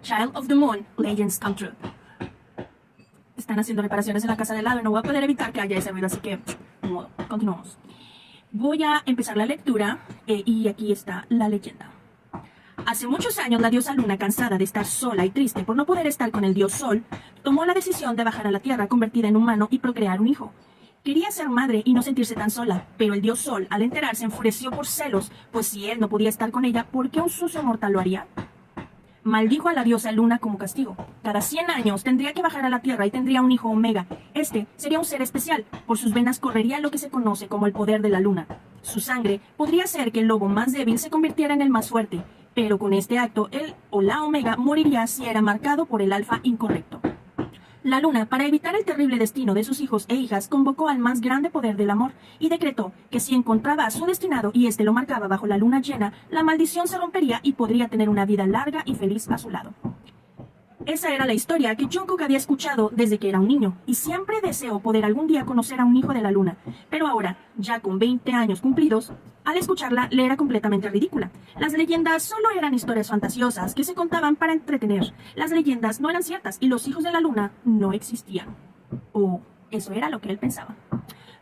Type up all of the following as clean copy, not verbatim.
Child of the Moon, Legends Come True. Están haciendo reparaciones en la casa de lado y no voy a poder evitar que haya ese ruido, así que, de modo, continuamos. Voy a empezar la lectura y aquí está la leyenda. Hace muchos años la diosa Luna, cansada de estar sola y triste por no poder estar con el dios Sol, tomó la decisión de bajar a la tierra convertida en humano y procrear un hijo. Quería ser madre y no sentirse tan sola, pero el dios Sol, al enterarse, enfureció por celos, pues si él no podía estar con ella, ¿por qué un sucio mortal lo haría? Maldijo a la diosa Luna como castigo. Cada 100 años tendría que bajar a la tierra y tendría un hijo Omega. Este sería un ser especial. Por sus venas correría lo que se conoce como el poder de la luna. Su sangre podría hacer que el lobo más débil se convirtiera en el más fuerte, pero con este acto, él o la Omega moriría si era marcado por el alfa incorrecto. La luna, para evitar el terrible destino de sus hijos e hijas, convocó al más grande poder del amor y decretó que si encontraba a su destinado y éste lo marcaba bajo la luna llena, la maldición se rompería y podría tener una vida larga y feliz a su lado. Esa era la historia que Jungkook había escuchado desde que era un niño, y siempre deseó poder algún día conocer a un hijo de la luna. Pero ahora, ya con 20 años cumplidos, al escucharla le era completamente ridícula. Las leyendas solo eran historias fantasiosas que se contaban para entretener. Las leyendas no eran ciertas y los hijos de la luna no existían. O eso era lo que él pensaba.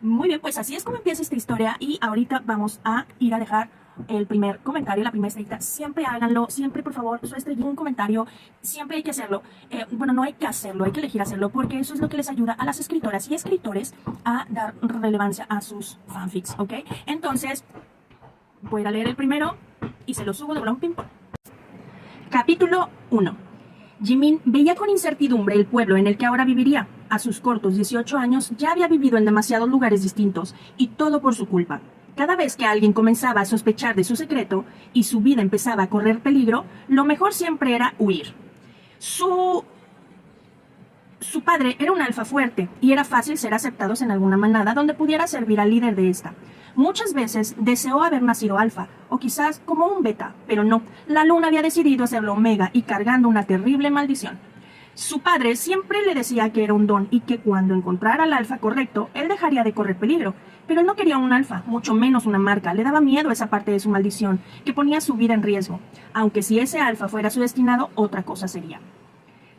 Muy bien, pues así es como empieza esta historia y ahorita vamos a ir a dejar el primer comentario, la primera estrellita. Siempre háganlo, siempre por favor, su estrellita, un comentario, siempre hay que hacerlo. Bueno, no hay que hacerlo, hay que elegir hacerlo porque eso es lo que les ayuda a las escritoras y escritores a dar relevancia a sus fanfics, ¿ok? Entonces, voy a leer el primero y se lo subo de un ping-pong. Capítulo 1. Jimin veía con incertidumbre el pueblo en el que ahora viviría. A sus cortos 18 años ya había vivido en demasiados lugares distintos y todo por su culpa. Cada vez que alguien comenzaba a sospechar de su secreto y su vida empezaba a correr peligro, lo mejor siempre era huir. Su padre era un alfa fuerte y era fácil ser aceptados en alguna manada donde pudiera servir al líder de esta. Muchas veces deseó haber nacido alfa, o quizás como un beta, pero no, la luna había decidido hacerlo omega y cargando una terrible maldición. Su padre siempre le decía que era un don y que cuando encontrara al alfa correcto, él dejaría de correr peligro. Pero él no quería un alfa, mucho menos una marca. Le daba miedo esa parte de su maldición, que ponía su vida en riesgo. Aunque si ese alfa fuera su destinado, otra cosa sería.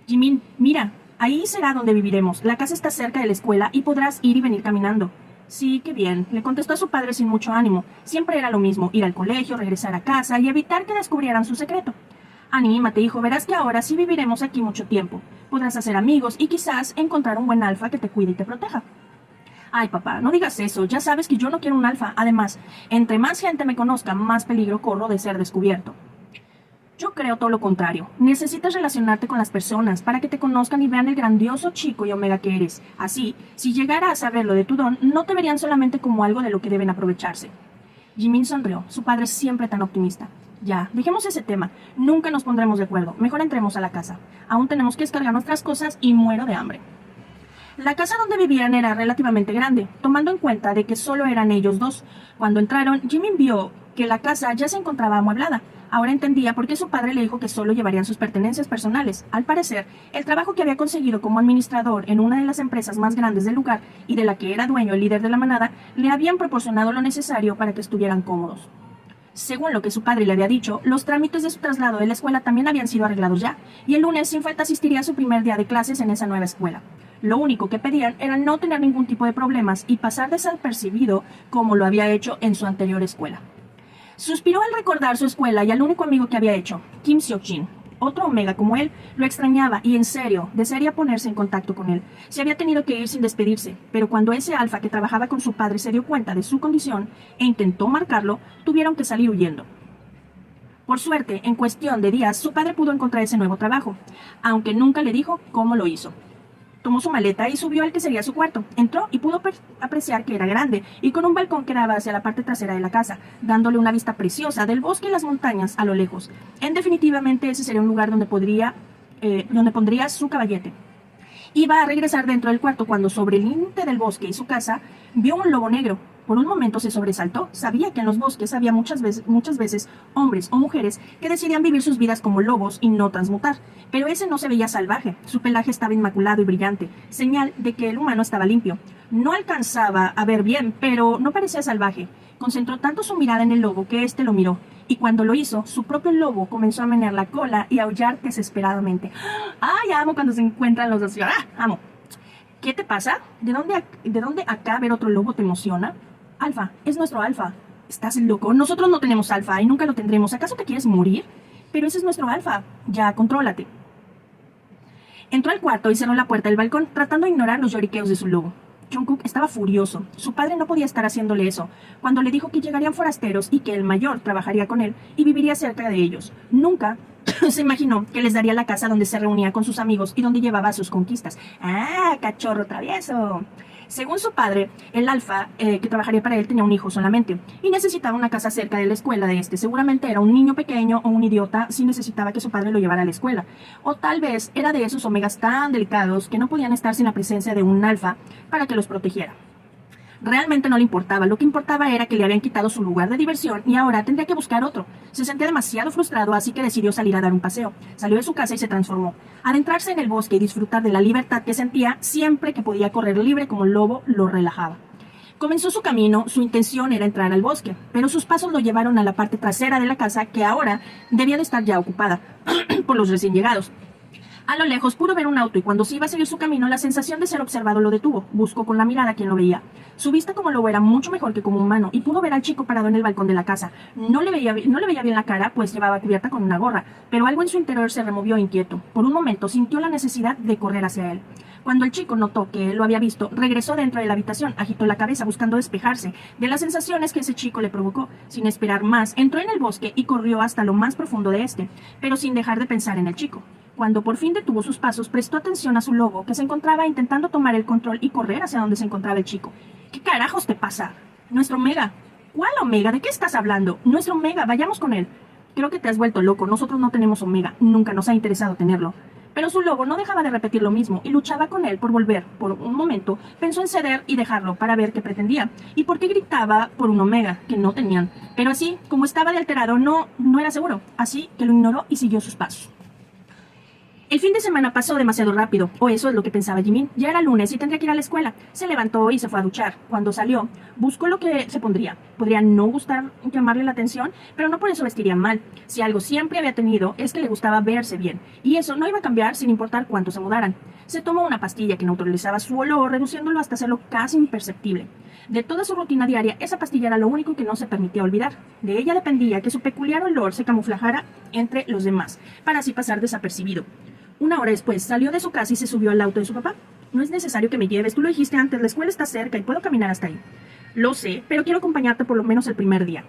Jimin, mira, ahí será donde viviremos. La casa está cerca de la escuela y podrás ir y venir caminando. Sí, qué bien, le contestó a su padre sin mucho ánimo. Siempre era lo mismo, ir al colegio, regresar a casa y evitar que descubrieran su secreto. Anímate, hijo, verás que ahora sí viviremos aquí mucho tiempo. Podrás hacer amigos y quizás encontrar un buen alfa que te cuide y te proteja. Ay, papá, no digas eso, ya sabes que yo no quiero un alfa. Además, entre más gente me conozca, más peligro corro de ser descubierto. Yo creo todo lo contrario. Necesitas relacionarte con las personas para que te conozcan y vean el grandioso chico y omega que eres. Así, si llegara a saber lo de tu don, no te verían solamente como algo de lo que deben aprovecharse. Jimin sonrió, su padre es siempre tan optimista. Ya, dejemos ese tema. Nunca nos pondremos de acuerdo. Mejor entremos a la casa. Aún tenemos que descargar nuestras cosas y muero de hambre. La casa donde vivían era relativamente grande, tomando en cuenta de que solo eran ellos dos. Cuando entraron, Jimin vio que la casa ya se encontraba amueblada. Ahora entendía por qué su padre le dijo que solo llevarían sus pertenencias personales. Al parecer, el trabajo que había conseguido como administrador en una de las empresas más grandes del lugar y de la que era dueño el líder de la manada, le habían proporcionado lo necesario para que estuvieran cómodos. Según lo que su padre le había dicho, los trámites de su traslado de la escuela también habían sido arreglados ya, y el lunes sin falta asistiría a su primer día de clases en esa nueva escuela. Lo único que pedían era no tener ningún tipo de problemas y pasar desapercibido como lo había hecho en su anterior escuela. Suspiró al recordar su escuela y al único amigo que había hecho, Kim Seok-jin. Otro omega como él lo extrañaba y en serio desearía ponerse en contacto con él. Se había tenido que ir sin despedirse, pero cuando ese alfa que trabajaba con su padre se dio cuenta de su condición e intentó marcarlo, tuvieron que salir huyendo. Por suerte, en cuestión de días, su padre pudo encontrar ese nuevo trabajo, aunque nunca le dijo cómo lo hizo. Tomó su maleta y subió al que sería su cuarto. Entró y pudo apreciar que era grande y con un balcón que daba hacia la parte trasera de la casa, dándole una vista preciosa del bosque y las montañas a lo lejos. Definitivamente ese sería un lugar donde pondría su caballete. Iba a regresar dentro del cuarto cuando sobre el límite del bosque y su casa vio un lobo negro. Por un momento se sobresaltó. Sabía que en los bosques había muchas veces hombres o mujeres que decidían vivir sus vidas como lobos y no transmutar. Pero ese no se veía salvaje. Su pelaje estaba inmaculado y brillante, señal de que el humano estaba limpio. No alcanzaba a ver bien, pero no parecía salvaje. Concentró tanto su mirada en el lobo que éste lo miró, y cuando lo hizo, su propio lobo comenzó a menear la cola y a aullar desesperadamente. ¡Ay, amo cuando se encuentran los dos! ¡Ah, amo! ¿Qué te pasa? ¿De dónde acá ver otro lobo te emociona? Alfa, es nuestro Alfa. ¿Estás loco? Nosotros no tenemos Alfa y nunca lo tendremos. ¿Acaso te quieres morir? Pero ese es nuestro Alfa. Ya, contrólate. Entró al cuarto y cerró la puerta del balcón, tratando de ignorar los lloriqueos de su lobo. Jungkook estaba furioso. Su padre no podía estar haciéndole eso, cuando le dijo que llegarían forasteros y que el mayor trabajaría con él y viviría cerca de ellos. Nunca se imaginó que les daría la casa donde se reunía con sus amigos y donde llevaba sus conquistas. ¡Ah, cachorro travieso! Según su padre, el Alfa que trabajaría para él tenía un hijo solamente y necesitaba una casa cerca de la escuela de este. Seguramente era un niño pequeño o un idiota si necesitaba que su padre lo llevara a la escuela. O tal vez era de esos omegas tan delicados que no podían estar sin la presencia de un Alfa para que los protegiera. Realmente no le importaba, lo que importaba era que le habían quitado su lugar de diversión y ahora tendría que buscar otro. Se sentía demasiado frustrado, así que decidió salir a dar un paseo. Salió de su casa y se transformó. Adentrarse en el bosque y disfrutar de la libertad que sentía siempre que podía correr libre como el lobo lo relajaba. Comenzó su camino, su intención era entrar al bosque, pero sus pasos lo llevaron a la parte trasera de la casa que ahora debía de estar ya ocupada por los recién llegados. A lo lejos pudo ver un auto y cuando se iba a seguir su camino, la sensación de ser observado lo detuvo. Buscó con la mirada a quien lo veía. Su vista como lobo era mucho mejor que como humano y pudo ver al chico parado en el balcón de la casa. No le veía bien la cara, pues llevaba cubierta con una gorra, pero algo en su interior se removió inquieto. Por un momento sintió la necesidad de correr hacia él. Cuando el chico notó que él lo había visto, regresó dentro de la habitación, agitó la cabeza buscando despejarse de las sensaciones que ese chico le provocó. Sin esperar más, entró en el bosque y corrió hasta lo más profundo de este, pero sin dejar de pensar en el chico. Cuando por fin detuvo sus pasos, prestó atención a su lobo, que se encontraba intentando tomar el control y correr hacia donde se encontraba el chico. ¿Qué carajos te pasa? Nuestro Omega. ¿Cuál Omega? ¿De qué estás hablando? Nuestro Omega, vayamos con él. Creo que te has vuelto loco, nosotros no tenemos Omega, nunca nos ha interesado tenerlo. Pero su lobo no dejaba de repetir lo mismo y luchaba con él por volver. Por un momento pensó en ceder y dejarlo para ver qué pretendía y por qué gritaba por un Omega que no tenían. Pero así, como estaba de alterado, no era seguro, así que lo ignoró y siguió sus pasos. El fin de semana pasó demasiado rápido, o eso es lo que pensaba Jimin. Ya era lunes y tendría que ir a la escuela. Se levantó y se fue a duchar. Cuando salió, buscó lo que se pondría. Podría no gustar llamarle la atención, pero no por eso vestiría mal. Si algo siempre había tenido es que le gustaba verse bien, y eso no iba a cambiar sin importar cuánto se mudaran. Se tomó una pastilla que neutralizaba su olor, reduciéndolo hasta hacerlo casi imperceptible. De toda su rutina diaria, esa pastilla era lo único que no se permitía olvidar. De ella dependía que su peculiar olor se camuflajara entre los demás, para así pasar desapercibido. Una hora después, salió de su casa y se subió al auto de su papá. No es necesario que me lleves, tú lo dijiste antes, la escuela está cerca y puedo caminar hasta ahí. Lo sé, pero quiero acompañarte por lo menos el primer día.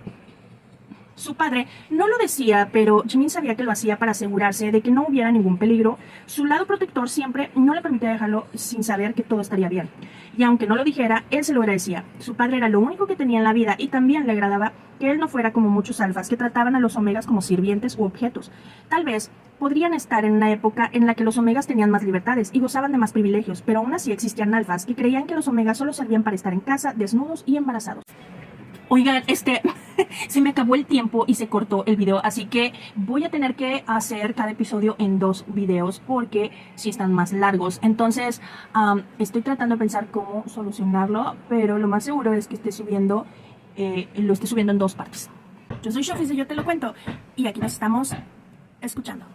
Su padre no lo decía, pero Jimin sabía que lo hacía para asegurarse de que no hubiera ningún peligro. Su lado protector siempre no le permitía dejarlo sin saber que todo estaría bien. Y aunque no lo dijera, él se lo agradecía. Su padre era lo único que tenía en la vida y también le agradaba que él no fuera como muchos alfas que trataban a los omegas como sirvientes u objetos. Tal vez podrían estar en una época en la que los omegas tenían más libertades y gozaban de más privilegios, pero aún así existían alfas que creían que los omegas solo servían para estar en casa, desnudos y embarazados. Oigan, se me acabó el tiempo y se cortó el video, así que voy a tener que hacer cada episodio en 2 videos porque sí están más largos. Entonces, estoy tratando de pensar cómo solucionarlo, pero lo más seguro es que lo esté subiendo en 2 partes. Yo soy Shofis y yo te lo cuento, y aquí nos estamos escuchando.